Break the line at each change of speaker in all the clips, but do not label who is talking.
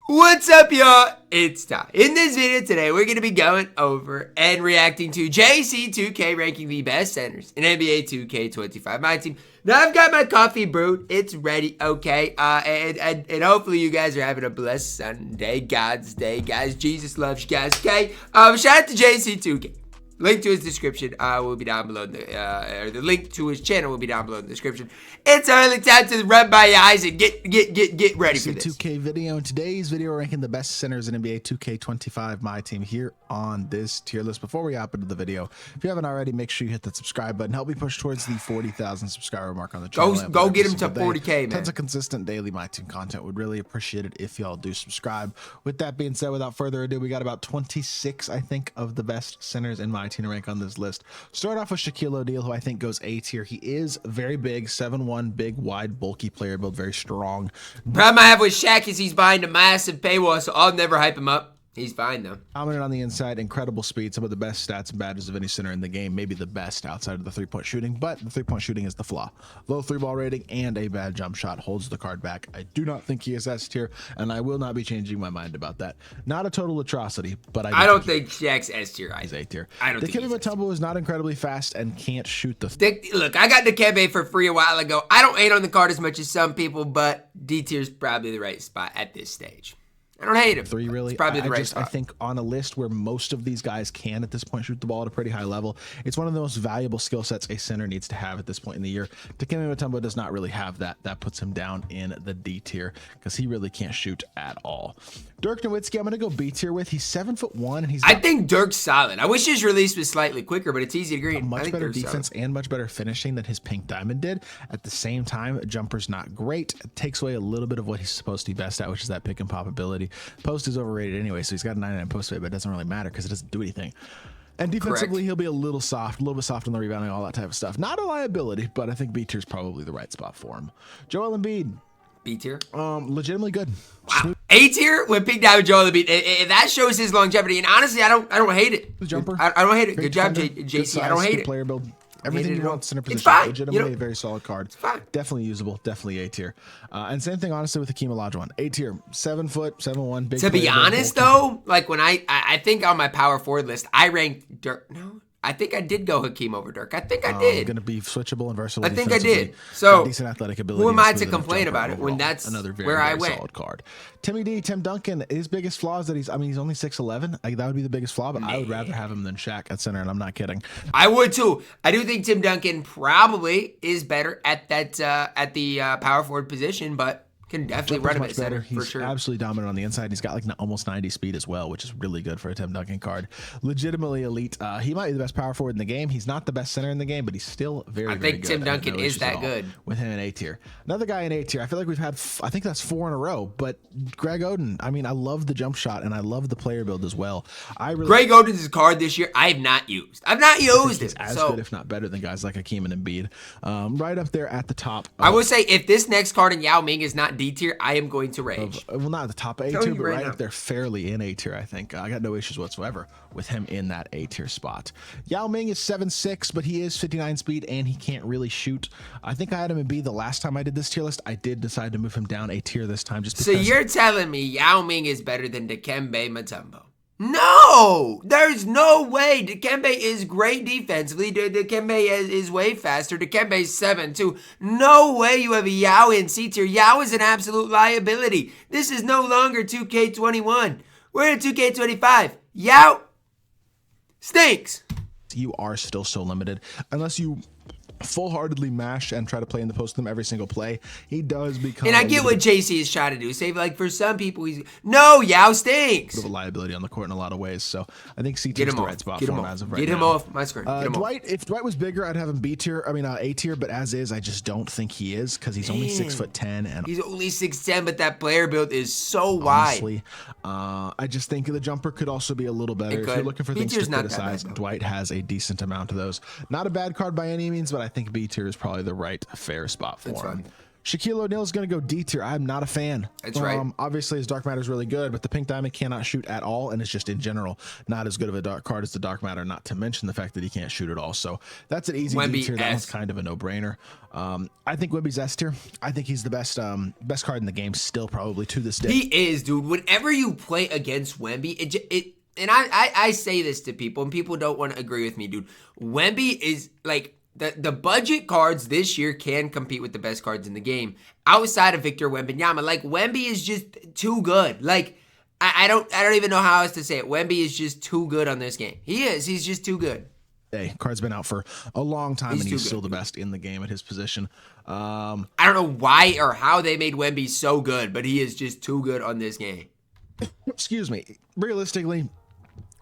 What's up, y'all? It's Ty. In this video today, we're going to be going over and reacting to JC2K ranking the best centers in NBA 2K25 MyTEAM. Now, I've got my coffee brewed. It's ready, okay? And hopefully you guys are having a blessed Sunday, God's day, guys. Jesus loves you guys, okay? Shout out to JC2K. Link to his description will be down below. The link to his channel will be down below in the description. It's early time to rub my eyes and get ready for this.
2K video. In today's video, we're ranking the best centers in NBA 2K25 MyTEAM here on this tier list. Before we hop into the video, if you haven't already, make sure you hit that subscribe button. Help me push towards the 40,000 subscriber mark on the channel.
Go get him to 40K, man.
Tons of consistent daily MyTEAM content. Would really appreciate it if y'all do subscribe. With that being said, without further ado, we got about 26, I think, of the best centers in MyTEAM to rank on this list. Start off with Shaquille O'Neal, who I think goes A tier. He is very big, 7'1", big, wide, bulky player build, very strong.
Problem I have with Shaq is he's behind a massive paywall, so I'll never hype him up. He's fine, though.
Dominant on the inside, incredible speed, some of the best stats and badges of any center in the game, maybe the best outside of the three-point shooting, but the three-point shooting is the flaw. Low three-ball rating and a bad jump shot holds the card back. I do not think he is S tier, and I will not be changing my mind about that. Not a total atrocity, but
I don't think Shaq's S tier.
He's A tier.
I don't think
Dikembe Mutombo is not incredibly fast and can't shoot the...
Look, I got Dikembe for free a while ago. I don't hate on the card as much as some people, but D tier is probably the right spot at this stage. I don't hate him.
Three, really.
It's probably the right spot.
I think on a list where most of these guys can at this point shoot the ball at a pretty high level, it's one of the most valuable skill sets a center needs to have at this point in the year. Dikembe Mutombo does not really have that. That puts him down in the D tier because he really can't shoot at all. Dirk Nowitzki, I'm going to go B tier with. He's 7'1", and he's...
I think Dirk's solid. I wish his release was slightly quicker, but it's easy to agree.
Much better defense and much better finishing than his Pink Diamond did. At the same time, jumper's not great. It takes away a little bit of what he's supposed to be best at, which is that pick and pop ability. Post is overrated anyway, so he's got a 99 post rate, but it doesn't really matter because it doesn't do anything. And defensively, he'll be a little bit soft on the rebounding, all that type of stuff. Not a liability, but I think B tier is probably the right spot for him. Joel Embiid.
B tier?
Legitimately good.
Wow. A tier with Pink Diamond Joel Embiid. That shows his longevity, and honestly, I don't hate it.
Jumper.
I don't hate it.
Great
good job,
defender,
JC. I don't hate it.
Player build. Everything you want center position.
It's fine.
Legitimately a very solid card.
It's fine.
Definitely usable. Definitely A tier. And same thing, honestly, with Hakeem Olajuwon. A tier. 7 foot, 7'1", big.
To be honest, though, like when I think on my power forward list, I ranked Dirk. No, I think I did go Hakeem over Dirk. I think I did.
Going to be switchable and versatile.
I think I did. So
decent athletic ability.
Who am I to complain about it when that's
another very,
where I
very
went?
Solid card. Tim Duncan. His biggest flaw is that he's only 6'11". Like, that would be the biggest flaw, but I would rather have him than Shaq at center, and I'm not kidding.
I would too. I do think Tim Duncan probably is better at that power forward position, but can definitely run him at center for sure.
He's absolutely dominant on the inside. He's got like almost 90 speed as well, which is really good for a Tim Duncan card. Legitimately elite. He might be the best power forward in the game. He's not the best center in the game, but he's still very good.
I think Tim Duncan is that good.
With him in A tier. Another guy in A tier. I feel like we've had, I think that's 4 in a row, but Greg Oden. I mean, I love the jump shot, and I love the player build as well.
Greg Oden's card this year, I have not used. I've not used it.
As good, if not better, than guys like Hakeem and Embiid. Right up there at the top.
I would say if this next card in Yao Ming is not D tier, I am going to rage.
Well, not at the top of A tier, but right up there, fairly in A tier, I think. I got no issues whatsoever with him in that A tier spot. Yao Ming is 7'6", but he is 59 speed, and he can't really shoot. I think I had him in B the last time I did this tier list. I did decide to move him down A tier this time. Just because.
So you're telling me Yao Ming is better than Dikembe Mutombo? No, there's no way. Dikembe is great defensively. Dikembe is way faster. Dikembe's 7'2". No way you have a Yao in C tier. Yao is an absolute liability. This is no longer 2K21. We're in 2K25. Yao stinks.
You are still so limited unless you full-heartedly mash and try to play in the post with him every single play. He does become...
And I get what JC is trying to do. Say, like, for some people, he's... No, Yao stinks.
A liability on the court in a lot of ways. So I think C tier is the right spot for him as of right now.
Get him off my screen.
Dwight, if Dwight was bigger, I'd have him B tier. I mean, A tier, but as is, I just don't think he is because he's only 6'10". And
he's only 6'10", but that player build is so wide.
Honestly, I just think the jumper could also be a little better. If you're looking for things to criticize, Dwight has a decent amount of those. Not a bad card by any means, but I think B tier is probably the right fair spot for him. Shaquille O'Neal is going to go D tier. I'm not a fan.
That's right.
Obviously, his dark matter is really good, but the pink diamond cannot shoot at all, and it's just in general not as good of a dark card as the dark matter. Not to mention the fact that he can't shoot at all. So that's an easy D tier. That one's kind of a no-brainer. I think Wemby's S tier. I think he's the best card in the game still, probably to this day.
He is, dude. Whenever you play against Wemby, and I say this to people, and people don't want to agree with me, dude. Wemby is like. The budget cards this year can compete with the best cards in the game outside of Victor Wembanyama. Like, Wemby is just too good. Like, I don't even know how else to say it. Wemby is just too good on this game. He is. He's just too good.
Hey, card's been out for a long time, and he's still the best in the game at his position.
I don't know why or how they made Wemby so good, but he is just too good on this game.
Excuse me. Realistically,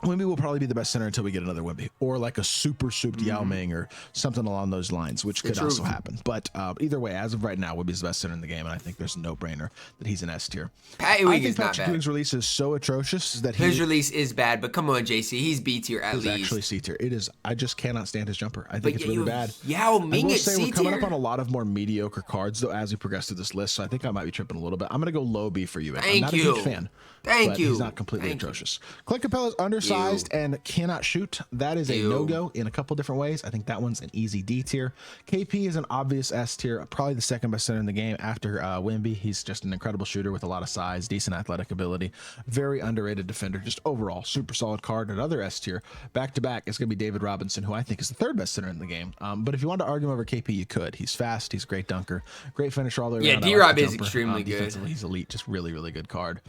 Wemby will probably be the best center until we get another Wemby, or like a super souped Yao Ming or something along those lines, which could also happen. But either way, as of right now, Wemby's the best center in the game, and I think there's a no-brainer that he's an S tier.
Patty Wing is not bad.
Ewing's release is so atrocious that
his release is bad, but come on, JC, he's B tier at least.
He's actually C tier. It is. I just cannot stand his jumper. I think it's really bad.
Yao Ming is C tier.
We're coming up on a lot of more mediocre cards though as we progress through this list, so I think I might be tripping a little bit. I'm gonna go low B for you. I'm not a huge fan.
Thank you.
He's not completely atrocious. Clique Capella's undersized and cannot shoot. That is a no-go in a couple different ways. I think that one's an easy D tier. KP is an obvious S tier, probably the second best center in the game after Wemby. He's just an incredible shooter with a lot of size, decent athletic ability, very underrated defender, just overall super solid card. Another S tier. Back to back, it's going to be David Robinson, who I think is the third best center in the game. But if you want to argue him over KP, you could. He's fast. He's a great dunker. Great finisher all the way around.
Yeah, D-Rob is extremely good.
He's elite. Just really, really good card.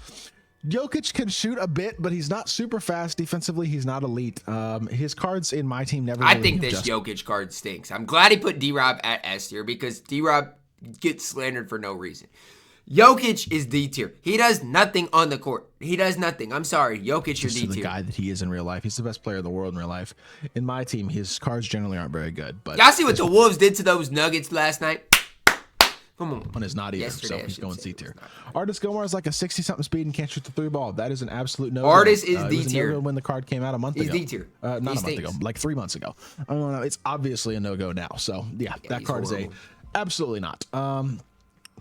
Jokic can shoot a bit, but he's not super fast defensively. He's not elite. His cards in my team never.
I think this Jokic card stinks. I'm glad he put D-Rob at S tier because D-Rob gets slandered for no reason. Jokic is D tier. He does nothing on the court. He does nothing. I'm sorry, Jokic, you're D tier.
The guy that he is in real life. He's the best player in the world in real life. In my team, his cards generally aren't very good. But
y'all see what the Wolves did to those Nuggets last night? Come on.
One is not either, so he's going C tier. Artist Gilmore is like a 60-something speed and can't shoot the three ball. That is an absolute no.
Artist is D tier.
No when the card came out a month ago.
He's D tier.
Not a month ago, like 3 months ago. I don't know. It's obviously a no-go now. So yeah, that card is absolutely not.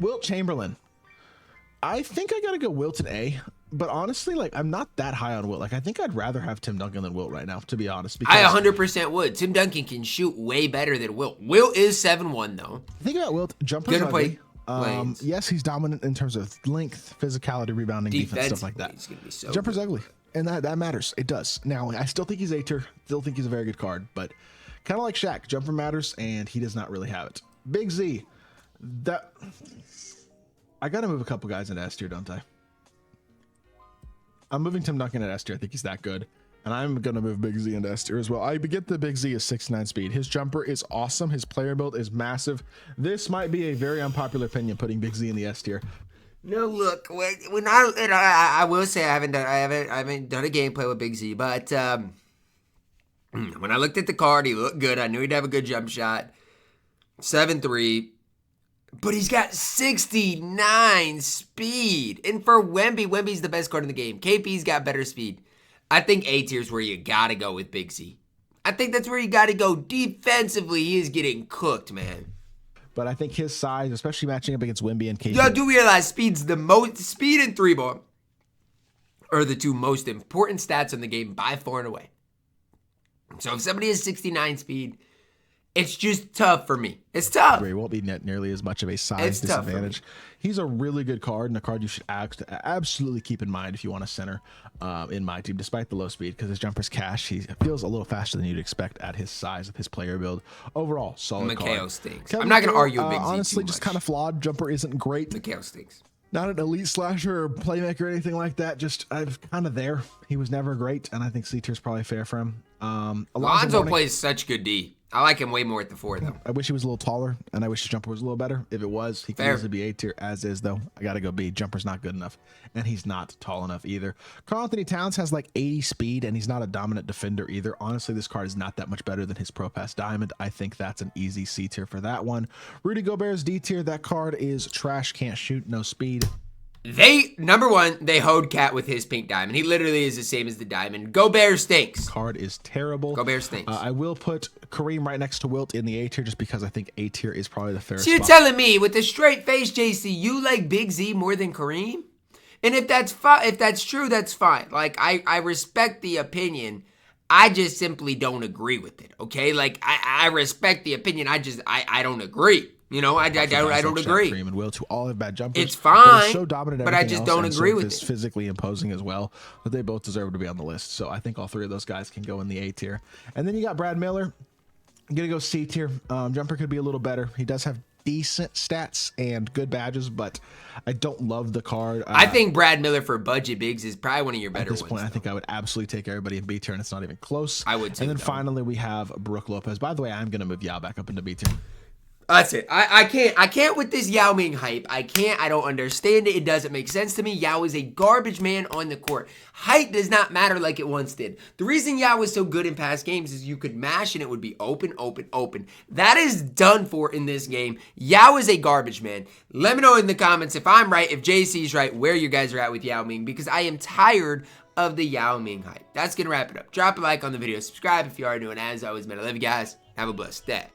Wilt Chamberlain. I think I gotta go Wilt and A. But honestly, like, I'm not that high on Wilt. Like, I think I'd rather have Tim Duncan than Wilt right now, to be honest.
I 100% would. Tim Duncan can shoot way better than Wilt. Wilt is 7'1", though.
Think about Wilt. Jumper's ugly. Yes, he's dominant in terms of length, physicality, rebounding, defense, stuff like that.
He's gonna be so
Jumper's ugly, and that matters. It does. Now, I still think he's A tier. Still think he's a very good card, but kind of like Shaq, jumper matters, and he does not really have it. Big Z. I got to move a couple guys into S tier, don't I? I'm moving Tim Duncan at S tier. I think he's that good. And I'm going to move Big Z into S tier as well. I get the Big Z is 6'9" speed. His jumper is awesome. His player build is massive. This might be a very unpopular opinion, putting Big Z in the S tier.
No, look, I will say I haven't done a gameplay with Big Z, but when I looked at the card, he looked good. I knew he'd have a good jump shot. 7'3". But he's got 69 speed. And for Wemby's the best card in the game. KP's got better speed. I think A tier is where you got to go with Big Z. I think that's where you got to go. Defensively, he is getting cooked, man.
But I think his size, especially matching up against Wemby and KP.
Y'all do realize speed and three ball are the two most important stats in the game by far and away. So if somebody has 69 speed, it's just tough for me. It's tough.
He won't be nearly as much of a size disadvantage. He's a really good card and a card you should absolutely keep in mind if you want a center in my team, despite the low speed, because his jumper's cash. He feels a little faster than you'd expect at his size with his player build. Overall, solid card.
Mikhail stinks. I'm not going to argue with Big Z
honestly,
too
just
much.
kind of flawed. Jumper isn't great.
Mikhail stinks.
Not an elite slasher or playmaker or anything like that. Just I'm kind of there. He was never great, and I think C tier is probably fair for him.
Alonzo plays such good D. I like him way more at the 4, though.
I wish he was a little taller, and I wish his jumper was a little better. If it was, he could easily be A tier, as is, though. I got to go B. Jumper's not good enough, and he's not tall enough either. Karl-Anthony Towns has like 80 speed, and he's not a dominant defender either. Honestly, this card is not that much better than his Pro Pass Diamond. I think that's an easy C tier for that one. Rudy Gobert's D tier. That card is trash, can't shoot, no speed.
Number one, they hoed Cat with his pink diamond. He literally is the same as the diamond. Gobert stinks.
Card is terrible.
Gobert stinks.
I will put Kareem right next to Wilt in the A tier just because I think A tier is probably the fairest
So you're
spot.
telling me with a straight face, JC, you like Big Z more than Kareem? And if that's true, that's fine. Like, I respect the opinion. I just simply don't agree with it, okay? Like, I respect the opinion. I don't agree. You know, I don't agree.
Kareem and Wilt, who all have bad jumpers.
It's fine,
but so dominant
but I just don't agree with it.
Physically imposing as well, but they both deserve to be on the list. So I think all three of those guys can go in the A tier. And then you got Brad Miller. I'm gonna go C tier. Jumper could be a little better. He does have decent stats and good badges, but I don't love the card.
I think Brad Miller for budget bigs is probably one of your better ones.
At this point,
though.
I think I would absolutely take everybody in B tier, and it's not even close.
I would too.
And then finally, we have Brook Lopez. By the way, I'm gonna move Yao back up into B tier.
That's it. I can't with this Yao Ming hype. I can't. I don't understand it. It doesn't make sense to me. Yao is a garbage man on the court. Height does not matter like it once did. The reason Yao was so good in past games is you could mash and it would be open, open, open. That is done for in this game. Yao is a garbage man. Let me know in the comments if I'm right, if JC's right, where you guys are at with Yao Ming, because I am tired of the Yao Ming hype. That's going to wrap it up. Drop a like on the video. Subscribe if you are new. And as always, man, I love you guys. Have a blessed day.